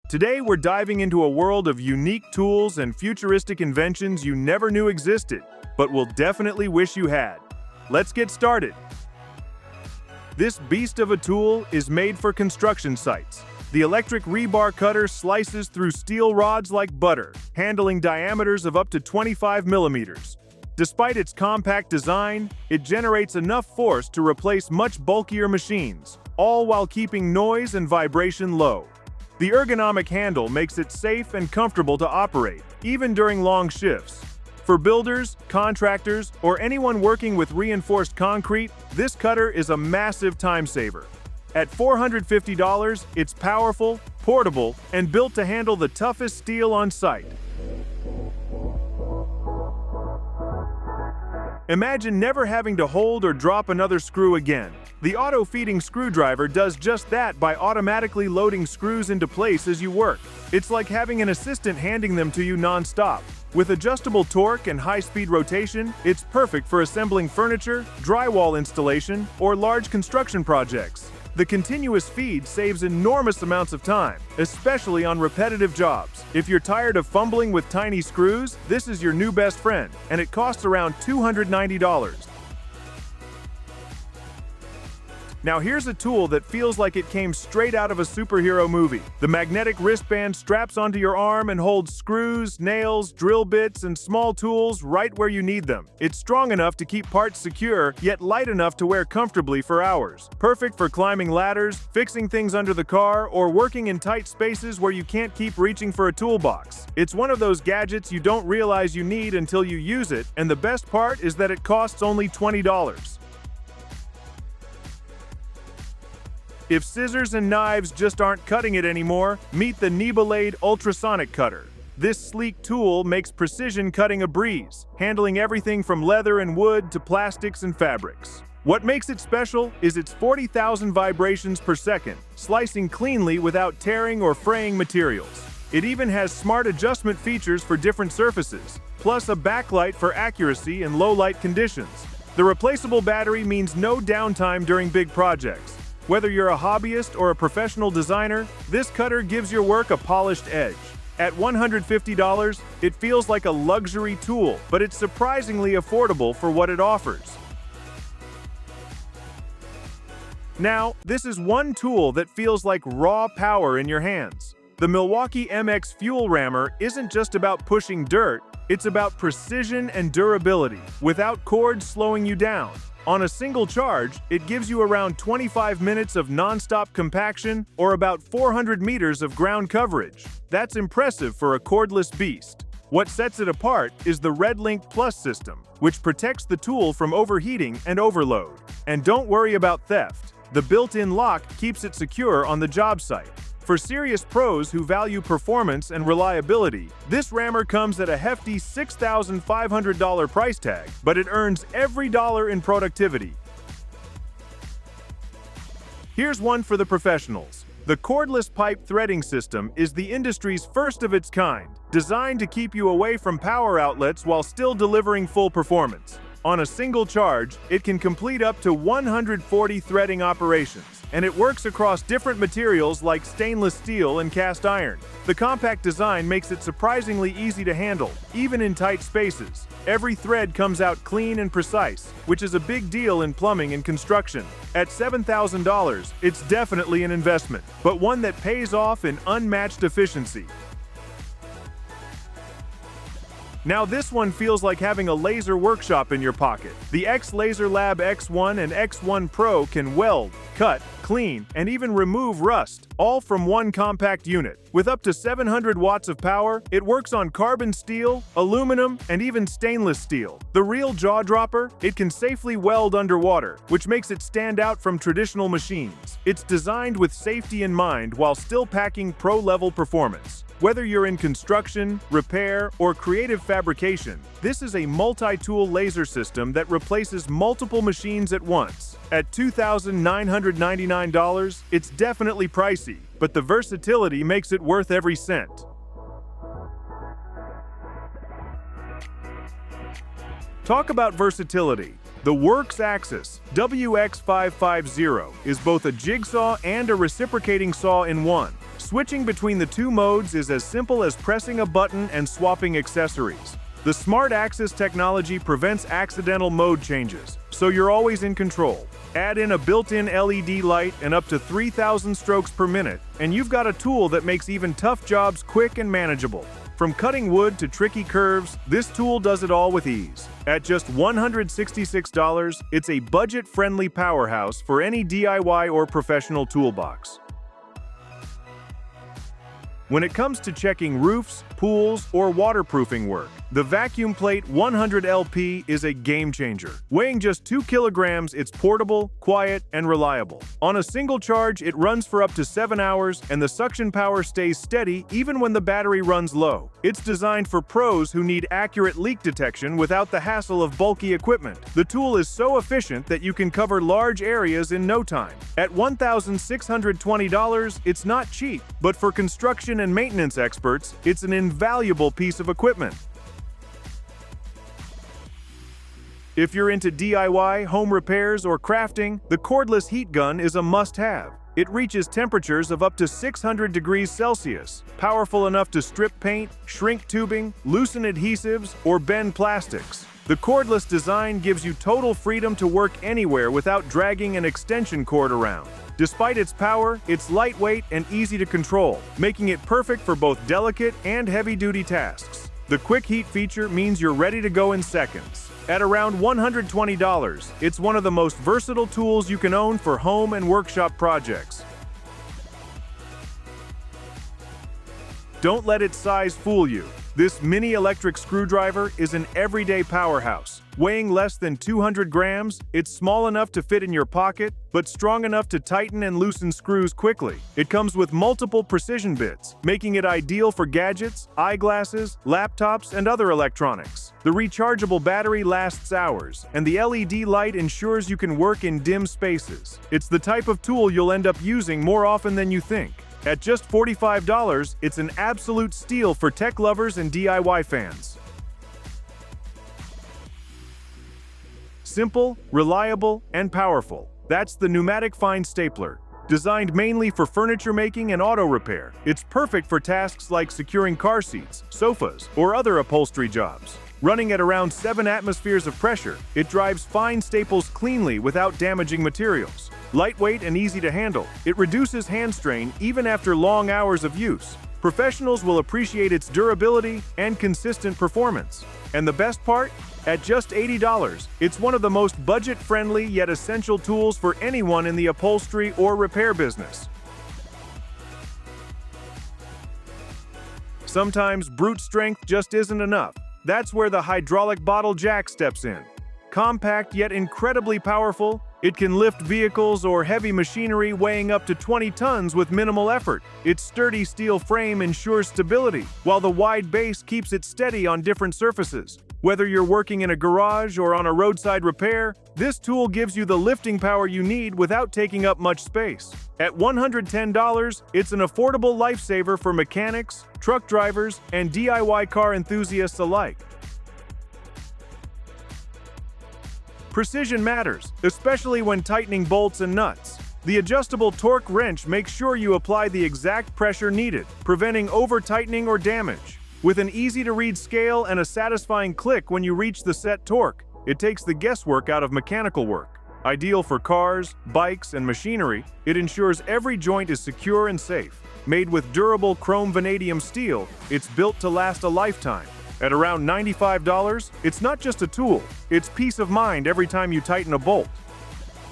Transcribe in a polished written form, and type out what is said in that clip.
Today, we're diving into a world of unique tools and futuristic inventions you never knew existed, but will definitely wish you had. Let's get started. This beast of a tool is made for construction sites. The electric rebar cutter slices through steel rods like butter, handling diameters of up to 25 millimeters. Despite its compact design, it generates enough force to replace much bulkier machines, all while keeping noise and vibration low. The ergonomic handle makes it safe and comfortable to operate, even during long shifts. For builders, contractors, or anyone working with reinforced concrete, this cutter is a massive time saver. At $450, it's powerful, portable, and built to handle the toughest steel on site. Imagine never having to hold or drop another screw again. The auto-feeding screwdriver does just that by automatically loading screws into place as you work. It's like having an assistant handing them to you non-stop. With adjustable torque and high-speed rotation, it's perfect for assembling furniture, drywall installation, or large construction projects. The continuous feed saves enormous amounts of time, especially on repetitive jobs. If you're tired of fumbling with tiny screws, this is your new best friend, and it costs around $290. Now here's a tool that feels like it came straight out of a superhero movie. The magnetic wristband straps onto your arm and holds screws, nails, drill bits, and small tools right where you need them. It's strong enough to keep parts secure, yet light enough to wear comfortably for hours. Perfect for climbing ladders, fixing things under the car, or working in tight spaces where you can't keep reaching for a toolbox. It's one of those gadgets you don't realize you need until you use it, and the best part is that it costs only $20. If scissors and knives just aren't cutting it anymore, meet the NeoBlade Ultrasonic cutter. This sleek tool makes precision cutting a breeze, handling everything from leather and wood to plastics and fabrics. What makes it special is its 40,000 vibrations per second, slicing cleanly without tearing or fraying materials. It even has smart adjustment features for different surfaces, plus a backlight for accuracy in low light conditions. The replaceable battery means no downtime during big projects. Whether you're a hobbyist or a professional designer, this cutter gives your work a polished edge. At $150, it feels like a luxury tool, but it's surprisingly affordable for what it offers. Now, this is one tool that feels like raw power in your hands. The Milwaukee MX Fuel Rammer isn't just about pushing dirt, it's about precision and durability, without cords slowing you down. On a single charge, it gives you around 25 minutes of non-stop compaction or about 400 meters of ground coverage. That's impressive for a cordless beast. What sets it apart is the RedLink Plus system, which protects the tool from overheating and overload. And don't worry about theft. The built-in lock keeps it secure on the job site. For serious pros who value performance and reliability, this rammer comes at a hefty $6,500 price tag, but it earns every dollar in productivity. Here's one for the professionals. The cordless pipe threading system is the industry's first of its kind, designed to keep you away from power outlets while still delivering full performance. On a single charge, it can complete up to 140 threading operations, and it works across different materials like stainless steel and cast iron. The compact design makes it surprisingly easy to handle, even in tight spaces. Every thread comes out clean and precise, which is a big deal in plumbing and construction. At $7,000, it's definitely an investment, but one that pays off in unmatched efficiency. Now this one feels like having a laser workshop in your pocket. The X Laser Lab X1 and X1 Pro can weld, cut, clean, and even remove rust, all from one compact unit. With up to 700 watts of power, it works on carbon steel, aluminum, and even stainless steel. The real jaw-dropper, it can safely weld underwater, which makes it stand out from traditional machines. It's designed with safety in mind while still packing pro-level performance. Whether you're in construction, repair, or creative fabrication, this is a multi-tool laser system that replaces multiple machines at once. At $2,999, it's definitely pricey, but the versatility makes it worth every cent. Talk about versatility. The WORX Axis WX550 is both a jigsaw and a reciprocating saw in one. Switching between the two modes is as simple as pressing a button and swapping accessories. The Smart Axis technology prevents accidental mode changes, so you're always in control. Add in a built-in LED light and up to 3,000 strokes per minute, and you've got a tool that makes even tough jobs quick and manageable. From cutting wood to tricky curves, this tool does it all with ease. At just $166, it's a budget-friendly powerhouse for any DIY or professional toolbox. When it comes to checking roofs, pools, or waterproofing work, the Vacuum Plate 100 LP is a game changer. Weighing just 2 kilograms, it's portable, quiet, and reliable. On a single charge, it runs for up to 7 hours, and the suction power stays steady even when the battery runs low. It's designed for pros who need accurate leak detection without the hassle of bulky equipment. The tool is so efficient that you can cover large areas in no time. At $1,620, it's not cheap, but for construction and maintenance experts, it's an invaluable piece of equipment. If you're into DIY, home repairs, or crafting, the Cordless Heat Gun is a must-have. It reaches temperatures of up to 600 degrees Celsius, powerful enough to strip paint, shrink tubing, loosen adhesives, or bend plastics. The cordless design gives you total freedom to work anywhere without dragging an extension cord around. Despite its power, it's lightweight and easy to control, making it perfect for both delicate and heavy-duty tasks. The quick heat feature means you're ready to go in seconds. At around $120, it's one of the most versatile tools you can own for home and workshop projects. Don't let its size fool you. This mini electric screwdriver is an everyday powerhouse. Weighing less than 200 grams, it's small enough to fit in your pocket, but strong enough to tighten and loosen screws quickly. It comes with multiple precision bits, making it ideal for gadgets, eyeglasses, laptops, and other electronics. The rechargeable battery lasts hours, and the LED light ensures you can work in dim spaces. It's the type of tool you'll end up using more often than you think. At just $45, it's an absolute steal for tech lovers and DIY fans. Simple, reliable, and powerful. That's the Pneumatic Fine Stapler. Designed mainly for furniture making and auto repair, it's perfect for tasks like securing car seats, sofas, or other upholstery jobs. Running at around 7 atmospheres of pressure, it drives fine staples cleanly without damaging materials. Lightweight and easy to handle, it reduces hand strain even after long hours of use. Professionals will appreciate its durability and consistent performance. And the best part? At just $80, it's one of the most budget-friendly yet essential tools for anyone in the upholstery or repair business. Sometimes brute strength just isn't enough. That's where the hydraulic bottle jack steps in. Compact yet incredibly powerful, it can lift vehicles or heavy machinery weighing up to 20 tons with minimal effort. Its sturdy steel frame ensures stability, while the wide base keeps it steady on different surfaces. Whether you're working in a garage or on a roadside repair, this tool gives you the lifting power you need without taking up much space. At $110, it's an affordable lifesaver for mechanics, truck drivers, and DIY car enthusiasts alike. Precision matters, especially when tightening bolts and nuts. The adjustable torque wrench makes sure you apply the exact pressure needed, preventing over-tightening or damage. With an easy-to-read scale and a satisfying click when you reach the set torque, it takes the guesswork out of mechanical work. Ideal for cars, bikes, and machinery, it ensures every joint is secure and safe. Made with durable chrome vanadium steel, it's built to last a lifetime. At around $95, it's not just a tool, it's peace of mind every time you tighten a bolt.